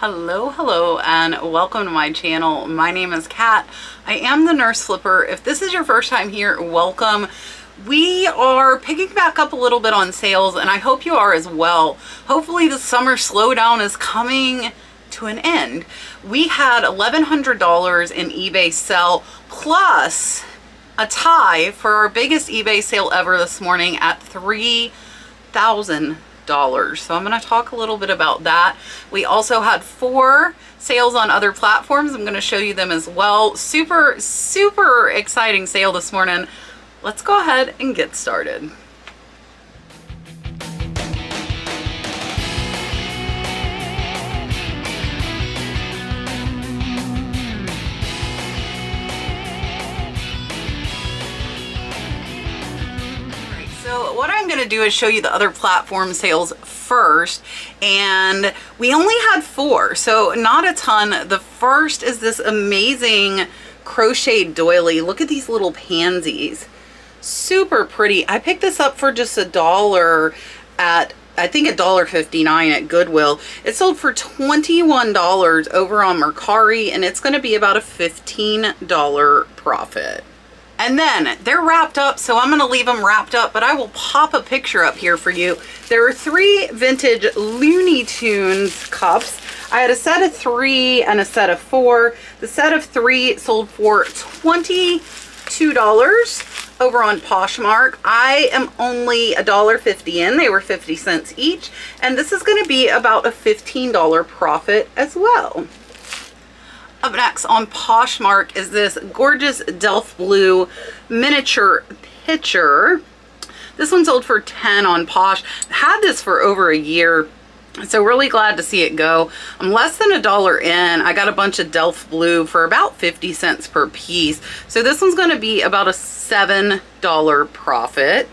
Hello, and welcome to my channel. My name is Kat. I am the Nurse Flipper. If this is your first time here, welcome. We are picking back up a little bit on sales, and I hope you are as well. Hopefully the summer slowdown is coming to an end. We had $1,100 in eBay sell plus a tie for our biggest eBay sale ever this morning at $3,000. So I'm going to talk a little bit about that. We also had 4 sales on other platforms. I'm going to show you them as well. Super exciting sale this morning. Let's go ahead and get started. So what I'm going to do is show you the other platform sales first, and we only had 4, so not a ton. The first is this amazing crocheted doily. Look at these little pansies. Super pretty. I picked this up for just $1 at, I think, $1.59 at Goodwill. It sold for $21 over on Mercari, and it's going to be about a $15 profit. And then they're wrapped up, so I'm going to leave them wrapped up, but I will pop a picture up here for you. There are 3 vintage Looney Tunes cups. I had a set of 3 and a set of 4. The set of 3 sold for $22 over on Poshmark. I am only $1.50 in. They were 50 cents each, and this is going to be about a $15 profit as well. Up next on Poshmark is this gorgeous Delft Blue miniature pitcher. This one sold for $10 on Posh. Had this for over a year, so really glad to see it go. I'm less than $1 in. I got a bunch of Delft Blue for about 50 cents per piece. So this one's going to be about a $7 profit.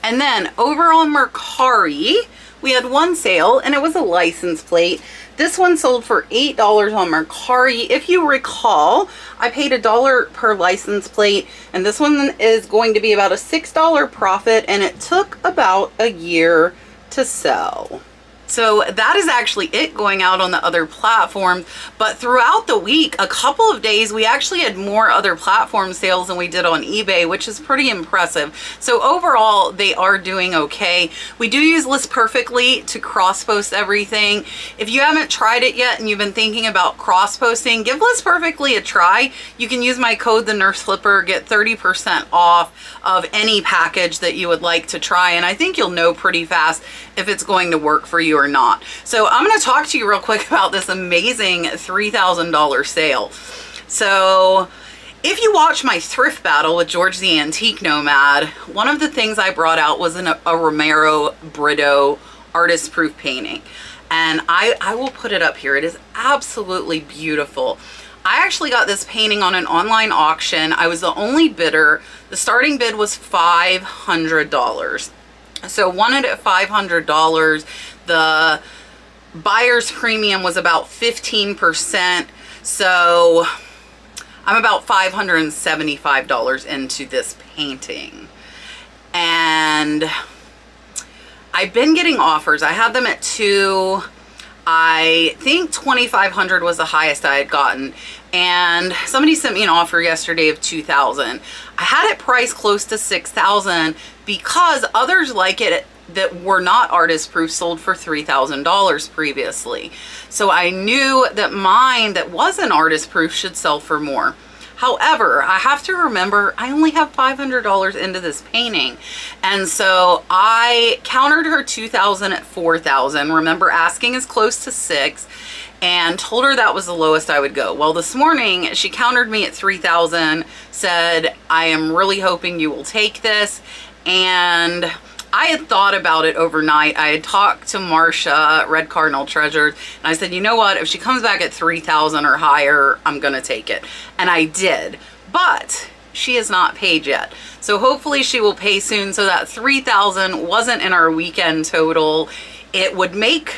And then over on Mercari, we had 1 sale, and it was a license plate. This one sold for $8 on Mercari. If you recall, I paid $1 per license plate, and this one is going to be about a $6 profit, and it took about a year to sell. So that is actually it going out on the other platforms. But throughout the week, a couple of days, we actually had more other platform sales than we did on eBay, which is pretty impressive. So overall, they are doing okay. We do use List Perfectly to cross-post everything. If you haven't tried it yet and you've been thinking about cross-posting, give List Perfectly a try. You can use my code, the Nurse Flipper, get 30% off of any package that you would like to try. And I think you'll know pretty fast if it's going to work for you or not. So I'm going to talk to you real quick about this amazing $3,000 sale. So if you watch my thrift battle with George the Antique Nomad, one of the things I brought out was a Romero Brito artist proof painting. And I will put it up here. It is absolutely beautiful. I actually got this painting on an online auction. I was the only bidder. The starting bid was $500. So wanted at $500. The buyer's premium was about 15%. So I'm about $575 into this painting. And I've been getting offers. I had them at 2. I think $2,500 was the highest I had gotten, and somebody sent me an offer yesterday of $2,000. I had it priced close to $6,000 because others like it that were not artist proof sold for $3,000 previously. So I knew that mine that wasn't artist proof should sell for more. However, I have to remember I only have $500 into this painting. And so I countered her $2,000 at $4,000. Remember, asking is close to $6,000, and told her that was the lowest I would go. Well, this morning she countered me at $3,000, said, I am really hoping you will take this. And I had thought about it overnight. I had talked to Marsha, Red Cardinal Treasures, and I said, you know what? If she comes back at $3,000 or higher, I'm going to take it. And I did. But she has not paid yet. So hopefully she will pay soon. So that $3,000 wasn't in our weekend total. It would make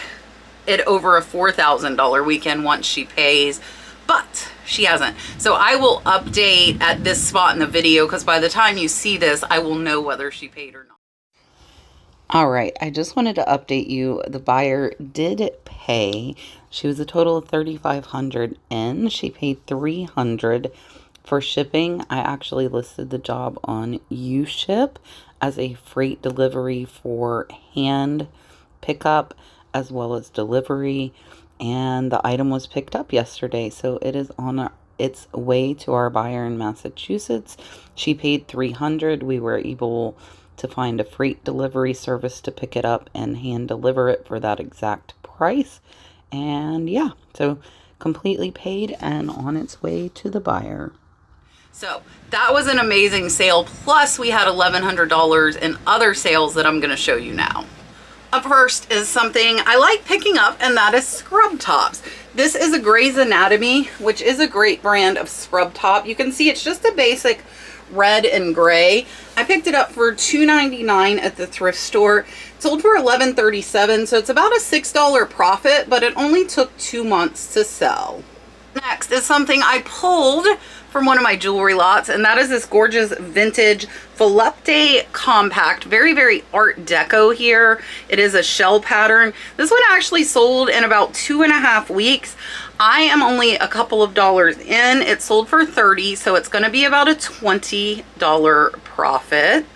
it over a $4,000 weekend once she pays. But she hasn't. So I will update at this spot in the video, because by the time you see this, I will know whether she paid or not. All right, I just wanted to update you. The buyer did pay. She was a total of $3,500 in. She paid $300 for shipping. I actually listed the job on UShip as a freight delivery for hand pickup as well as delivery, and the item was picked up yesterday, so it is on its way to our buyer in Massachusetts. She paid $300. We were able to find a freight delivery service to pick it up and hand deliver it for that exact price. And yeah, so completely paid and on its way to the buyer. So that was an amazing sale. Plus we had $1,100 in other sales that I'm going to show you now. Up first is something I like picking up, and that is scrub tops. This is a Grey's Anatomy, which is a great brand of scrub top. You can see it's just a basic red and gray. I picked it up for $2.99 at the thrift store. It sold for $11.37, so it's about a $6 profit, but it only took 2 months to sell. Next is something I pulled from one of my jewelry lots, and that is this gorgeous vintage Volupte compact. Very, very art deco here. It is a shell pattern. This one actually sold in about 2.5 weeks. I am only a couple of dollars in. It sold for $30, so it's going to be about a $20 profit.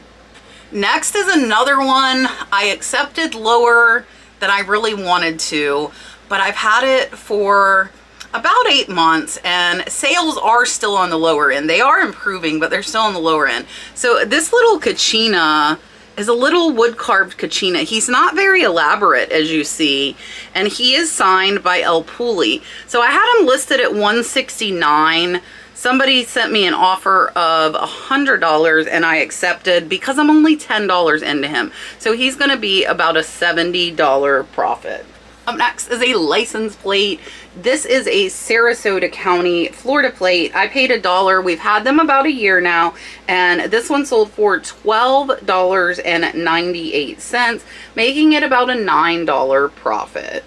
Next is another one I accepted lower than I really wanted to, but I've had it for about 8 months and sales are still on the lower end. They are improving, but they're still on the lower end. So this little kachina is a little wood carved kachina. He's not very elaborate, as you see, and he is signed by El Puli. So I had him listed at $169. Somebody sent me an offer of $100 and I accepted because I'm only $10 into him. So he's going to be about a $70 profit. Up next is a license plate. This is a Sarasota County, Florida plate. I paid $1. We've had them about a year now, and this one sold for $12.98, making it about a $9 profit.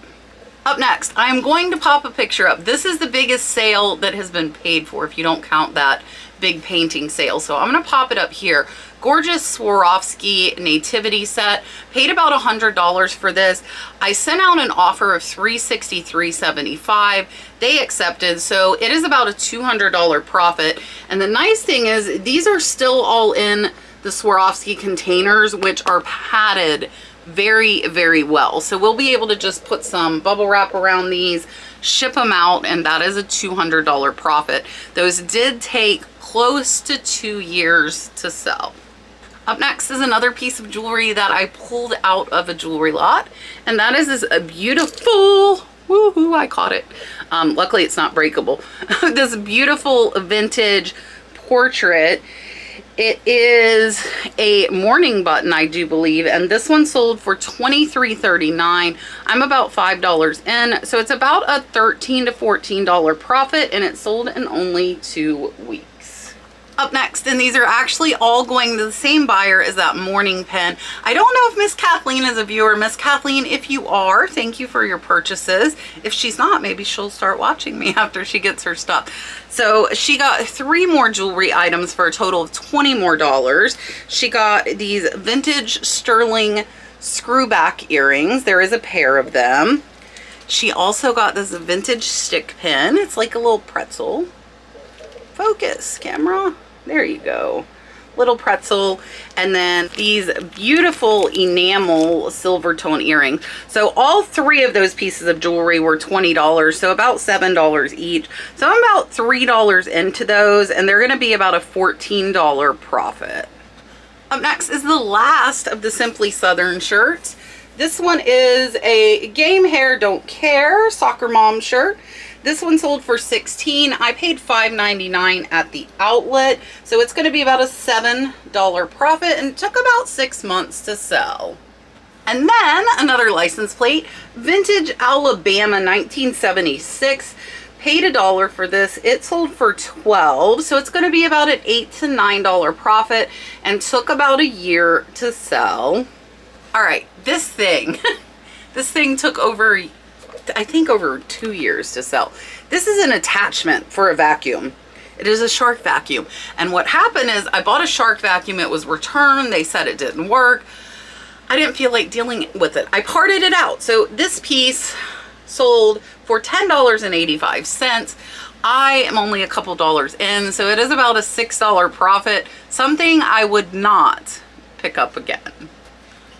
Up next, I'm going to pop a picture up. This is the biggest sale that has been paid for, if you don't count that big painting sale. So I'm going to pop it up here. Gorgeous Swarovski nativity set. Paid about $100 for this. I sent out an offer of $363.75. They accepted, so it is about a $200 profit. And the nice thing is these are still all in the Swarovski containers, which are padded very, very well. So we'll be able to just put some bubble wrap around these, ship them out, and that is a $200 profit. Those did take close to 2 years to sell. Up next is another piece of jewelry that I pulled out of a jewelry lot, and that is this beautiful, woohoo, I caught it. Luckily it's not breakable. This beautiful vintage portrait. It is a mourning button, I do believe, and this one sold for $23.39. I'm about $5 in, so it's about a $13 to $14 profit, and it sold in only 2 weeks. Up next, and these are actually all going to the same buyer as that mourning pen. I don't know if Miss Kathleen is a viewer. Miss Kathleen, if you are, thank you for your purchases. If she's not, maybe she'll start watching me after she gets her stuff. So she got 3 more jewelry items for a total of $20 more. She got these vintage sterling screwback earrings. There is a pair of them. She also got this vintage stick pin. It's like a little pretzel. Focus, camera. There you go. Little pretzel. And then these beautiful enamel silver tone earrings. So all 3 of those pieces of jewelry were $20, so about $7 each. So I'm about $3 into those, and they're going to be about a $14 profit. Up next is the last of the Simply Southern shirts. This one is a Game Hair Don't Care soccer mom shirt. This one sold for $16. I paid $5.99 at the outlet, so it's going to be about a $7 profit, and it took about 6 months to sell. And then another license plate, vintage Alabama 1976. Paid $1 for this. It sold for $12, so it's going to be about an $8 to $9 profit, and took about a year to sell. All right, this thing, this thing took over, I think, over 2 years to sell. This is an attachment for a vacuum. It is a Shark vacuum. And what happened is I bought a Shark vacuum. It was returned. They said it didn't work. I didn't feel like dealing with it. I parted it out. So this piece sold for $10.85. I am only a couple dollars in, so it is about a $6 profit, something I would not pick up again.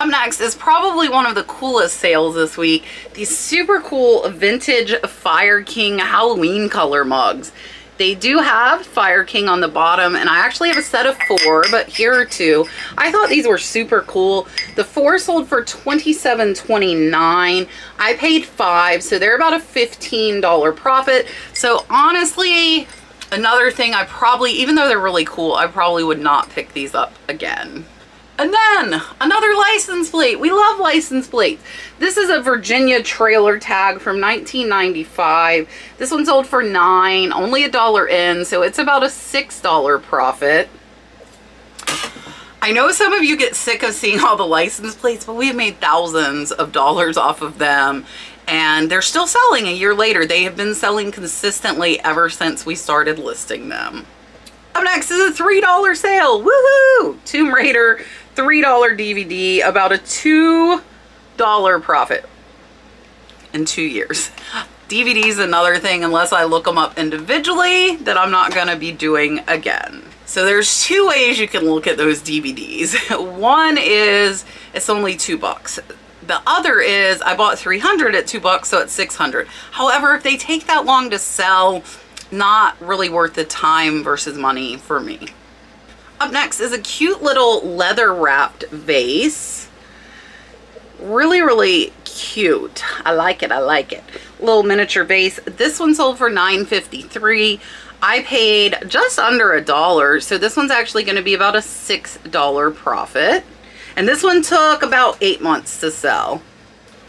Up next is probably one of the coolest sales this week. These super cool vintage Fire King Halloween color mugs. They do have Fire King on the bottom, and I actually have a set of 4, but here are 2. I thought these were super cool. The 4 sold for $27.29. I paid $5, so they're about a $15 profit. So honestly, another thing I probably, even though they're really cool, I probably would not pick these up again. And then another license plate. We love license plates. This is a Virginia trailer tag from 1995. This one sold for $9, only $1 in, so it's about a $6 profit. I know some of you get sick of seeing all the license plates, but we've made thousands of dollars off of them, and they're still selling a year later. They have been selling consistently ever since we started listing them. Up next is a $3 sale. Woohoo! Tomb Raider $3 DVD, about a $2 profit in 2 years. DVD is another thing, unless I look them up individually, that I'm not gonna be doing again. So there's 2 ways you can look at those DVDs. One is it's only $2. The other is I bought 300 at $2, so it's 600. However, if they take that long to sell, not really worth the time versus money for me. Up next is a cute little leather wrapped vase. Really cute. I like it, I like it. Little miniature vase. This one sold for $9.53. I paid just under $1, so this one's actually going to be about a $6 profit. And this one took about 8 months to sell.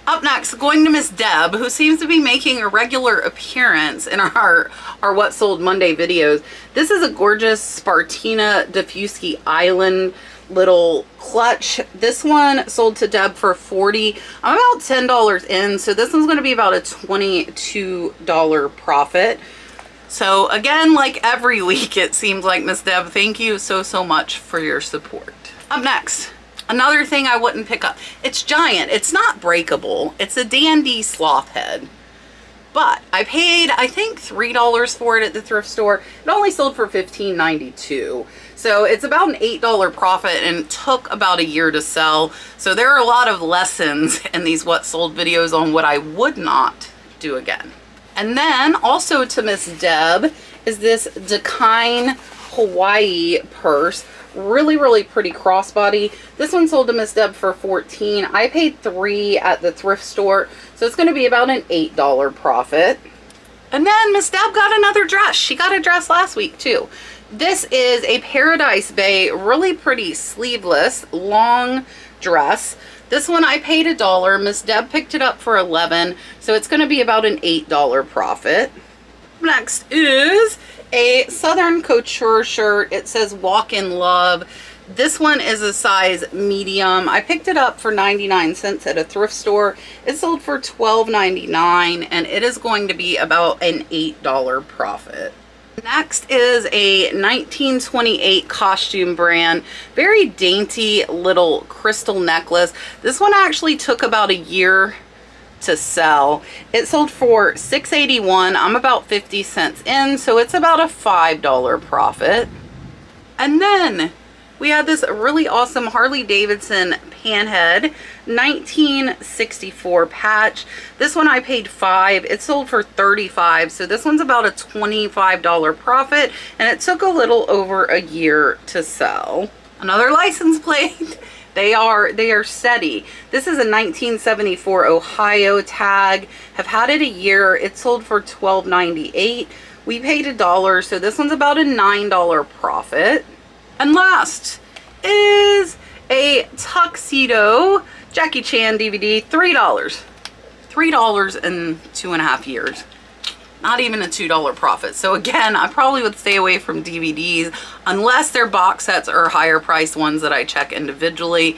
Up next, going to Miss Deb, who seems to be making a regular appearance in our What Sold Monday videos. This is a gorgeous Spartina Diffusky Island little clutch. This one sold to Deb for $40. I'm about $10 in, so this one's going to be about a $22 profit. So again, like every week, it seems like, Miss Deb, thank you so much for your support. Up next, another thing I wouldn't pick up. It's giant. It's not breakable. It's a dandy sloth head. But I paid, I think, $3 for it at the thrift store. It only sold for $15.92. So it's about an $8 profit, and it took about a year to sell. So there are a lot of lessons in these What Sold videos on what I would not do again. And then also to Miss Deb is this Dakine Hawaii purse. Really pretty crossbody. This one sold to Miss Deb for $14. I paid $3 at the thrift store, so it's going to be about an $8 profit. And then Miss Deb got another dress. She got a dress last week too. This is a Paradise Bay, really pretty sleeveless, long dress. This one I paid $1. Miss Deb picked it up for $11, so it's going to be about an $8 profit. Next is a Southern Couture shirt. It says Walk in Love. This one is a size medium. I picked it up for 99 cents at a thrift store. It sold for $12.99, and it is going to be about an $8 profit. Next is a 1928 costume brand. Very dainty little crystal necklace. This one actually took about a year to sell. It sold for $6.81. I'm about 50 cents in, so it's about a $5 profit. And then we had this really awesome Harley Davidson Panhead 1964 patch. This one I paid $5. It sold for $35, so this one's about a $25 profit, and it took a little over a year to sell. Another license plate. They are SETI. This is a 1974 Ohio tag. Have had it a year. It sold for $12.98. We paid $1, so this one's about a $9 profit. And last is a Tuxedo Jackie Chan DVD, $3. $3 in 2.5 years. Not even a $2 profit. So again, I probably would stay away from DVDs unless they're box sets or higher priced ones that I check individually.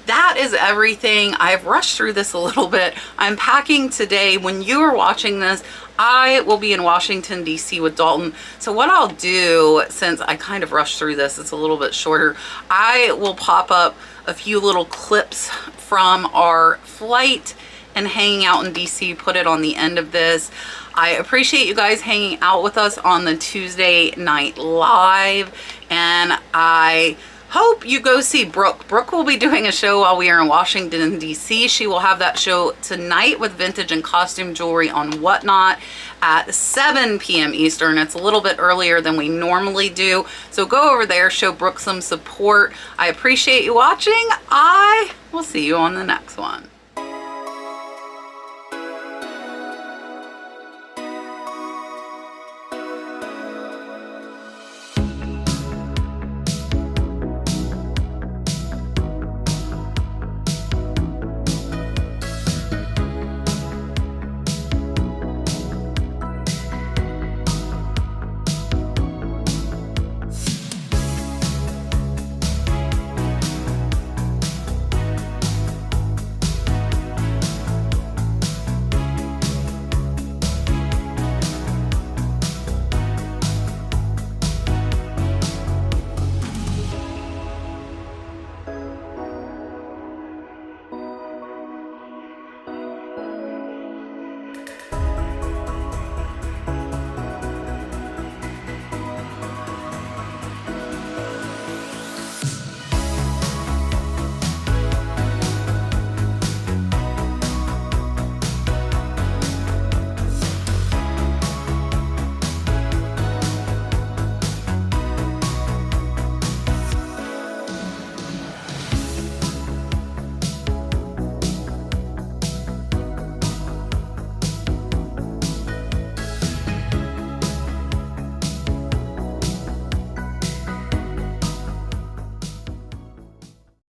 that is everything. I've rushed through this a little bit. I'm packing today. When you are watching this, I will be in Washington, D.C. with Dalton. So what I'll do, since I kind of rushed through this, it's a little bit shorter, I will pop up a few little clips from our flight and hanging out in DC, put it on the end of this. I appreciate you guys hanging out with us on the Tuesday night live, and I hope you go see Brooke. Brooke will be doing a show while we are in Washington, D.C. She will have that show tonight with vintage and costume jewelry on Whatnot at 7 p.m. Eastern. It's a little bit earlier than we normally do. So go over there, show Brooke some support. I appreciate you watching. I will see you on the next one.